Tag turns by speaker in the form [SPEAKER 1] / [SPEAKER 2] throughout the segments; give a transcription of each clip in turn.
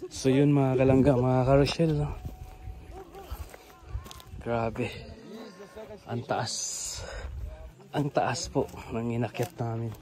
[SPEAKER 1] So yun mga kalangga, mga karosyel, no? Grabe. Ang taas. Ang taas po ng inakyat namin.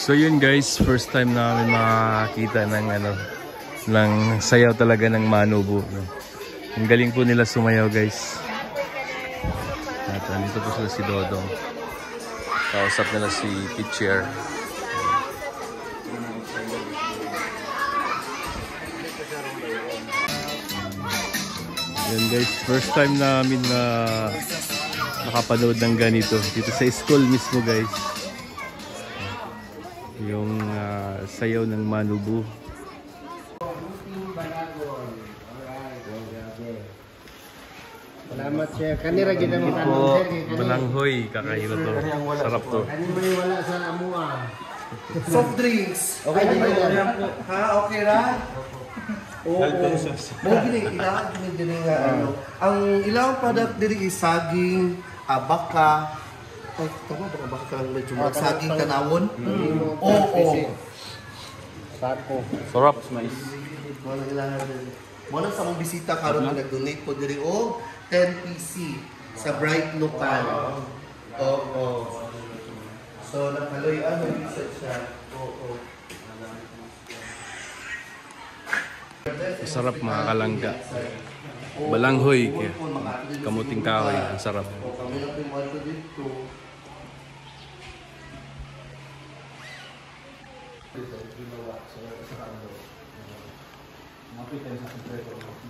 [SPEAKER 1] So yun guys, first time namin makakita ng ng sayaw talaga ng Manubu. Ang galing po nila sumayaw guys. At nandito po sila si Dodong. Kausap nila si Pitcher. Yun guys, first time namin na nakapanood ng ganito. Dito sa school mismo guys. Yung sayaw ng Manubu.
[SPEAKER 2] Salamat sir. Kanira gina mo
[SPEAKER 1] po. Balanghoy, kakain to. Sarap to.
[SPEAKER 2] Kanin mo wala sa amua.
[SPEAKER 3] Soft drinks.
[SPEAKER 2] Okay na ba yan?
[SPEAKER 3] Ha, okay ra? Oo. Mo gini ila gini nga ano. Ang ilang product diri is saging, baka. Ay, tama ba baka lang medyo saging kanawon? Oo.
[SPEAKER 2] Sako.
[SPEAKER 1] Sarap.
[SPEAKER 3] Wala ilang Muna sa mong bisita karon nag-donate po diri og 10 PC sa Bright Local. Oo. So nakaloy research siya. Oo.
[SPEAKER 1] Sarap mga kalangga. Balanghoy, kamuting kahoy, ang sarap.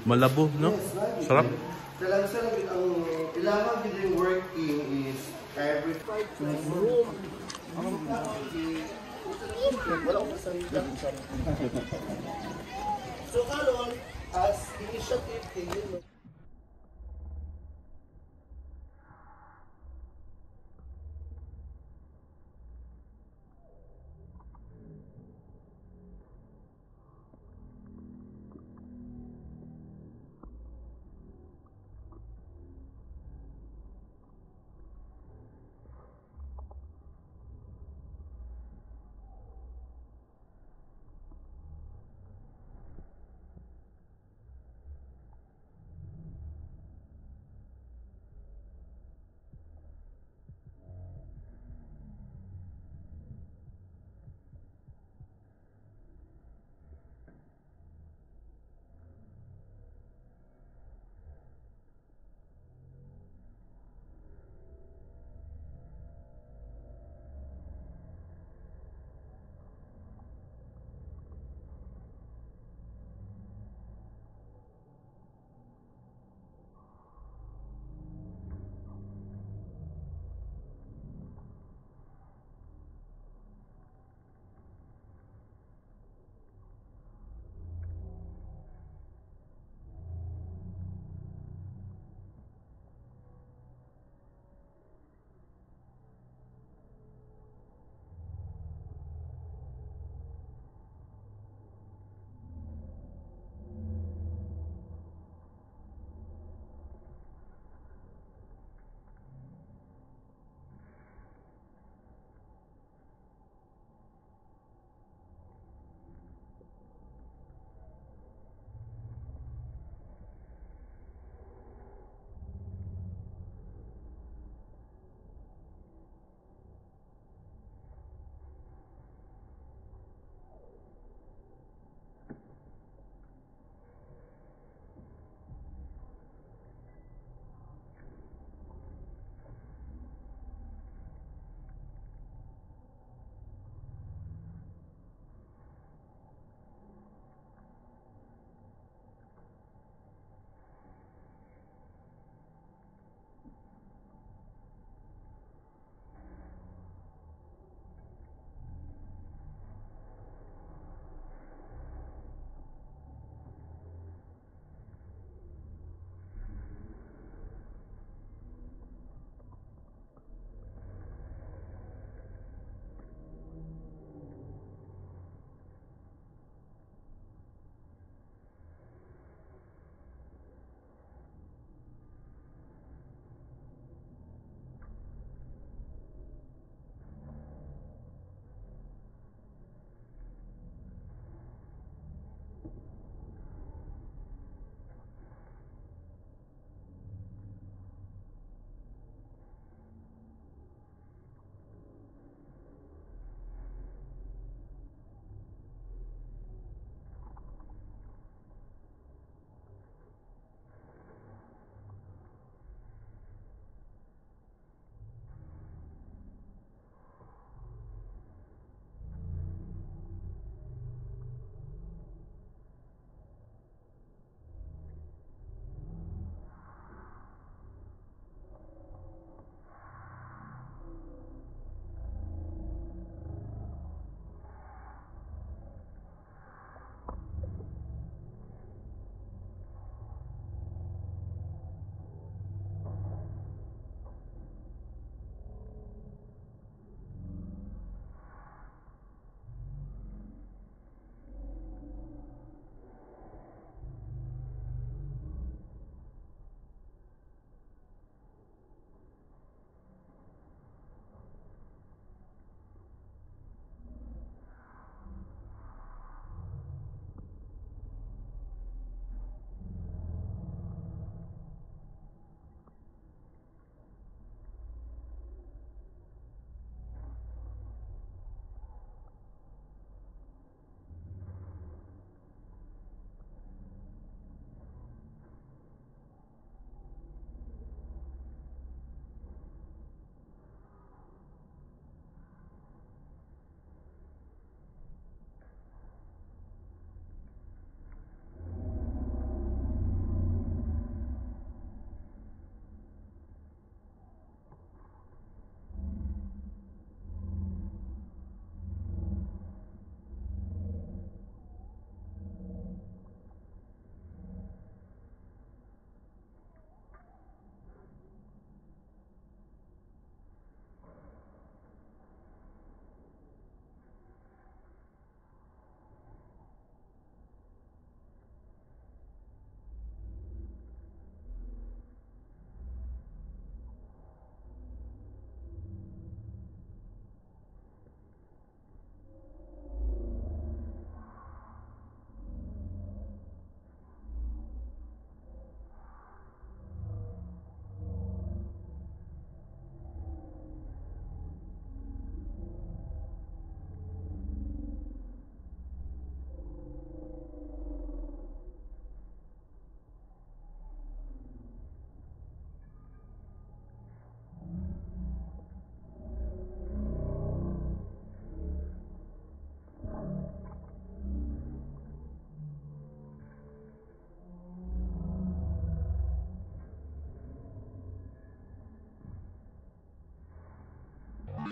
[SPEAKER 1] Malabo, no? Sarap.
[SPEAKER 3] Talaga sa labit ang ilangan din yung working is every 5 room. Wala ko sa So karon as initiative kayo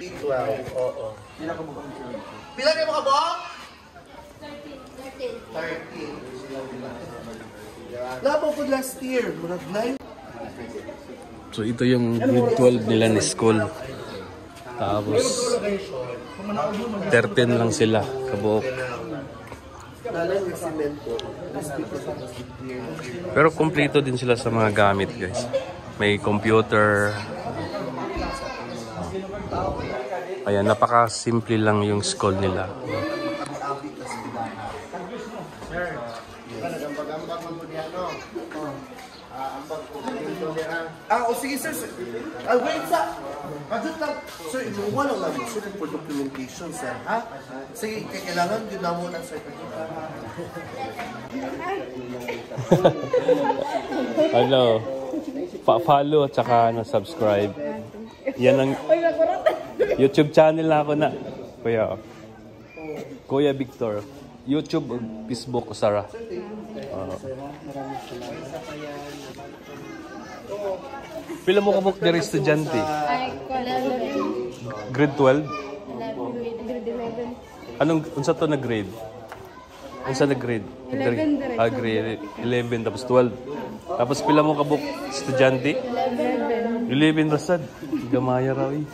[SPEAKER 3] K-12. Oo. Pila kayo mga buwak? 13. Labo po last year. Murag 9.
[SPEAKER 1] So ito yung grade 12 nila ni school. Tapos 13 lang sila kabuok. Pero kompleto din sila sa mga gamit, guys. May computer. Ayan, napaka-simple lang yung school nila.
[SPEAKER 3] O sige sir. Wait sa. Kadot lang. Sir, inuwa lang namin. Sir, for documentation, sir. Ha? Sige, kailangan yun na muna, sir.
[SPEAKER 1] Hello. Pa-follow at saka subscribe. Yan ang YouTube channel na ako na. Kuya Victor. YouTube o Facebook ko, Sarah. Pila mo kabuk diri estudyante?
[SPEAKER 4] Ay,
[SPEAKER 1] Grade 12?
[SPEAKER 4] grade 11.
[SPEAKER 1] Anong unsa to na grade? Unsa na grade?
[SPEAKER 4] 11 direct.
[SPEAKER 1] Grade 11 tapos 12. Tapos pila mo kabuk estudyante? 11 rasad. Gamaya raw eh.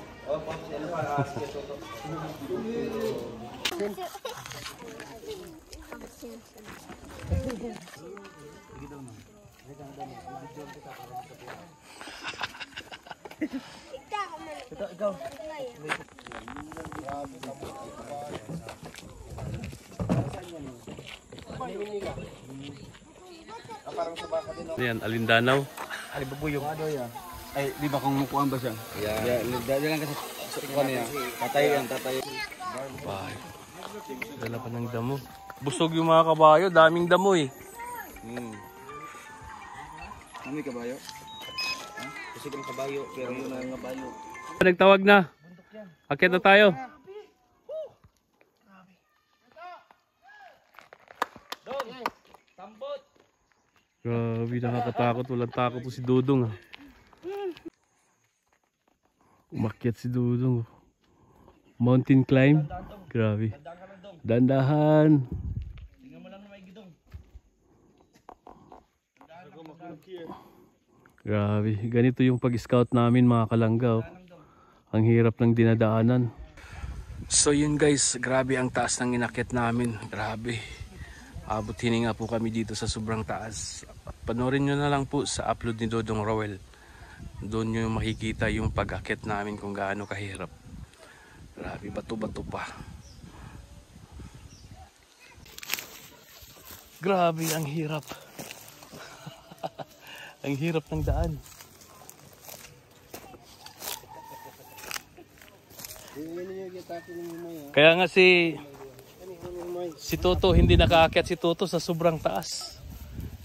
[SPEAKER 1] Ayan, Alindanaw.
[SPEAKER 5] Ay, babuyog. Ay, di ba kung mukuhan ba siya? Yeah. Dahil lang kasi sa kuha niya. Tatay.
[SPEAKER 1] Bye. Dala pa ng damo. Busog yung mga kabayo, daming damo eh.
[SPEAKER 5] May kabayo? Ha? Kasi kang kabayo, pero yun ang kabayo.
[SPEAKER 1] Nagtawag na. Akit na tayo. Grabe, nakakatakot. Walang takot po si Dudong. Umakyat si Dudong. Mountain climb. Grabe. Dandahan. Grabe. Ganito yung pag-scout namin mga kalangga. Ang hirap ng dinadaanan. So yun guys, grabe ang taas ng inakyat namin. Grabe. Abot hininga po kami dito sa sobrang taas. Panoorin nyo na lang po sa upload ni Dodong Rowell. Doon nyo makikita yung pag-akyat namin kung gaano kahirap. Grabe, bato-bato pa. Grabe, ang hirap. Ang hirap ng daan. Kaya nga si Toto, hindi nakaakyat si Toto sa sobrang taas.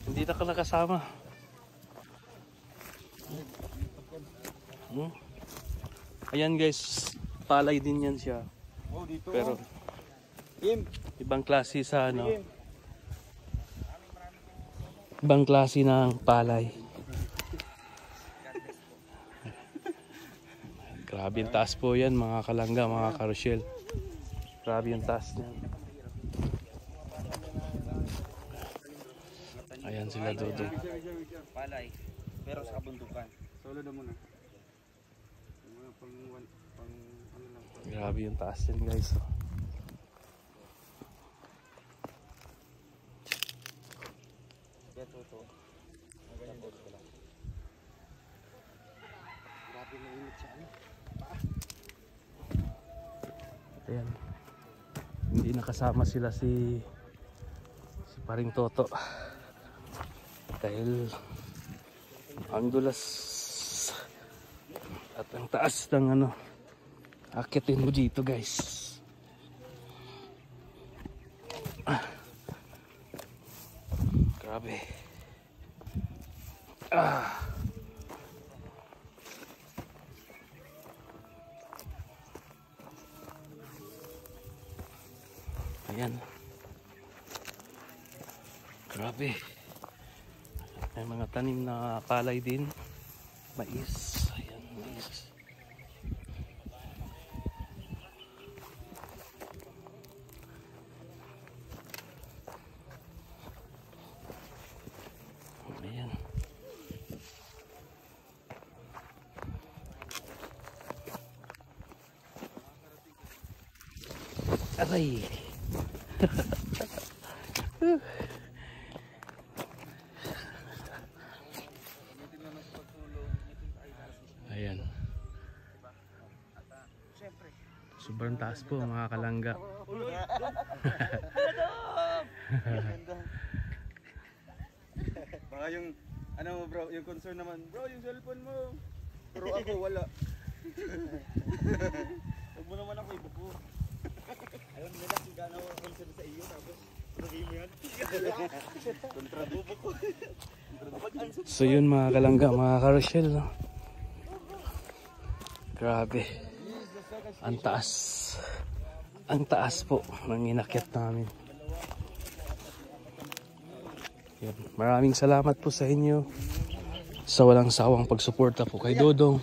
[SPEAKER 1] Hindi na nakasama. Ayan guys, palay din yan siya. Pero ibang klase sa ano. Ibang klase ng palay. Grabe yung taas po yan mga kalangga, mga karosyel. Grabe yung taas niyan. Ayan sila Dodo.
[SPEAKER 5] Palay, pero sa kabundukan. Solo na muna.
[SPEAKER 1] Grabe yung taas yan guys. Ayan. Hindi nakasama sila si Paring Toto. Dahil ang dulas at ang taas ng ano, akitin mo dito guys. Grabe. Ayan. Grabe. May mga tanim na palay din. Mais. Ayan, mais. Aray. Ayan. Sobrang taas po mga kalangga.
[SPEAKER 5] Baka yung, ano mo bro, yung concern naman, bro, yung cellphone mo. Pero ako wala. Huwag mo naman ako ibuko. Ayaw nila kung gano'n ako concern sa iyo, tapos lagay mo yan. Kontrabubo ko.
[SPEAKER 1] So yun mga kalangga, mga karosyel, no? Grabe. Ang taas. Ang taas po ng inakyat namin. Yan. Maraming salamat po sa inyo sa walang sawang pagsuporta po kay Dodong.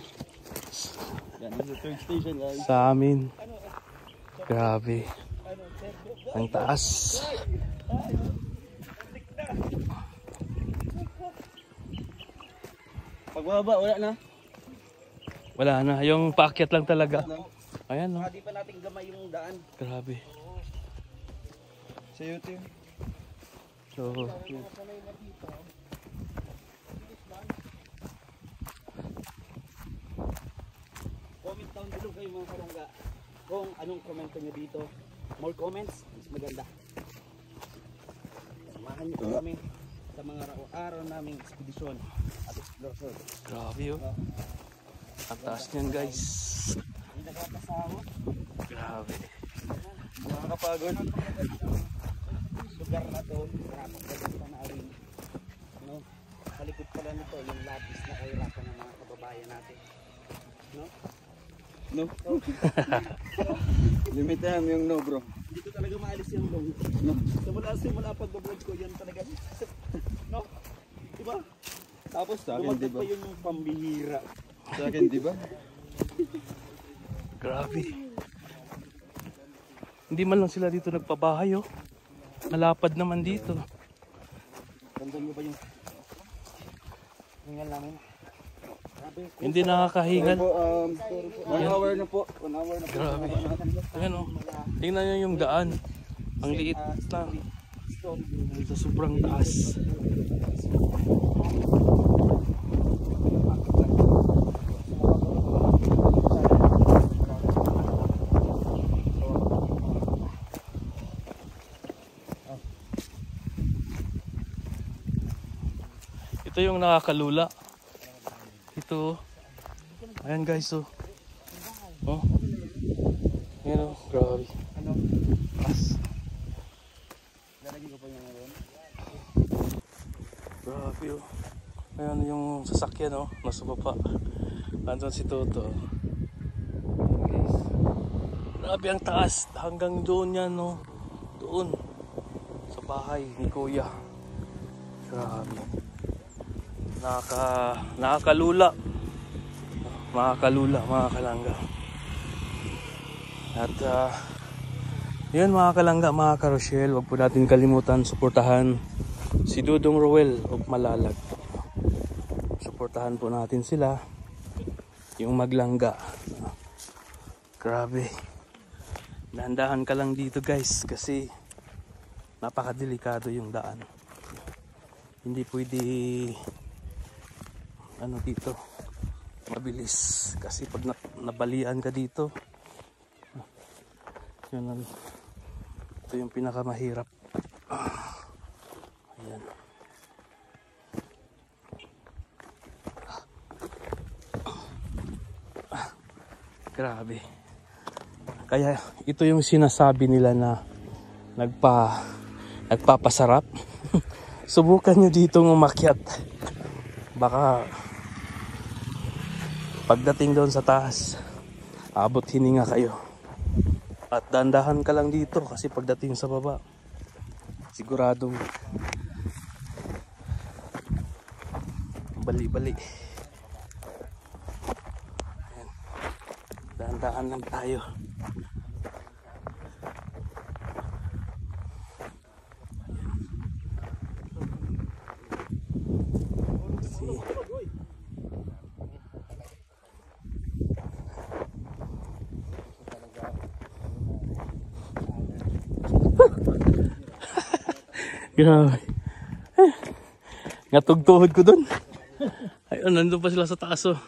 [SPEAKER 5] Yan, yung third station guys.
[SPEAKER 1] Sa amin. Grabe. Ang taas.
[SPEAKER 5] Pagbaba, wala na.
[SPEAKER 1] Wala na. Yung paakyat lang talaga. Ayan, no?
[SPEAKER 5] Hindi pa natin gamay yung daan.
[SPEAKER 1] Grabe.
[SPEAKER 5] Sa YouTube.
[SPEAKER 1] So,
[SPEAKER 5] Comment down below kayo mga kalangga kung anong komento nyo dito. More comments, mas maganda. Samahan nyo po kami sa mga araw naming ekspedisyon at exploration.
[SPEAKER 1] grabe, oh. Ang taas niyan, guys.
[SPEAKER 5] Hindi nagkakasawa.
[SPEAKER 1] Grabe.
[SPEAKER 5] Nakakapagod. Lugar na to, marapang gagawin na aling. No? Sa likod pala nito, yung lapis na kahirapan ng mga kababayan natin. No? No? Limitan yung no bro. Hindi ko talaga maalis yung no. No? Simula pag-vlog ko, yan talaga. No? Diba? Tapos dumagat pa yung pambihira. Sa akin, diba?
[SPEAKER 1] Grabe. Hindi man lang sila dito nagpabahay, oh. Malapad naman dito.
[SPEAKER 5] Tandaan nyo ba yung hingal namin? Grabe.
[SPEAKER 1] Hindi nakakahingal.
[SPEAKER 5] 1 hour na po. 1 hour na po.
[SPEAKER 1] Grabe. Ayan, oh. Tingnan nyo yung daan. Ang liit na. Ito sobrang taas. Ito yung nakakalula. Ito. Ayan guys, oh. Oh. Ayan, oh. Grabe. Taas.
[SPEAKER 5] Lalagyan ko pa yung ngayon.
[SPEAKER 1] Grabe, oh. Ayan yung sasakyan, oh. Nasa baba. Nandun si Toto. Ayan, guys. Grabe ang taas. Hanggang doon yan, oh. Doon. Sa bahay ni Kuya. Grabe. Nakakalula. Makakalula, mga kalangga. At yun mga kalangga, mga karosyel, huwag po natin kalimutan suportahan si Dodong Roel of Malalag. Suportahan po natin sila, yung maglangga. Grabe. Dahan-dahan ka lang dito guys kasi napakadelikado yung daan. Hindi pwede ano dito mabilis kasi pag nabalian ka dito yun, ito yung pinakamahirap. Ayan. Grabe. Kaya ito yung sinasabi nila na nagpapasarap. Subukan nyo dito umakyat. Baka pagdating doon sa taas, abot hininga kayo. At dandahan ka lang dito kasi pagdating sa baba, siguradong bali-bali. Ayan. Dahan-dahan lang tayo. Grabe. Ngatugtuhod ko dun. Ayun, nandun pa sila sa taas oh.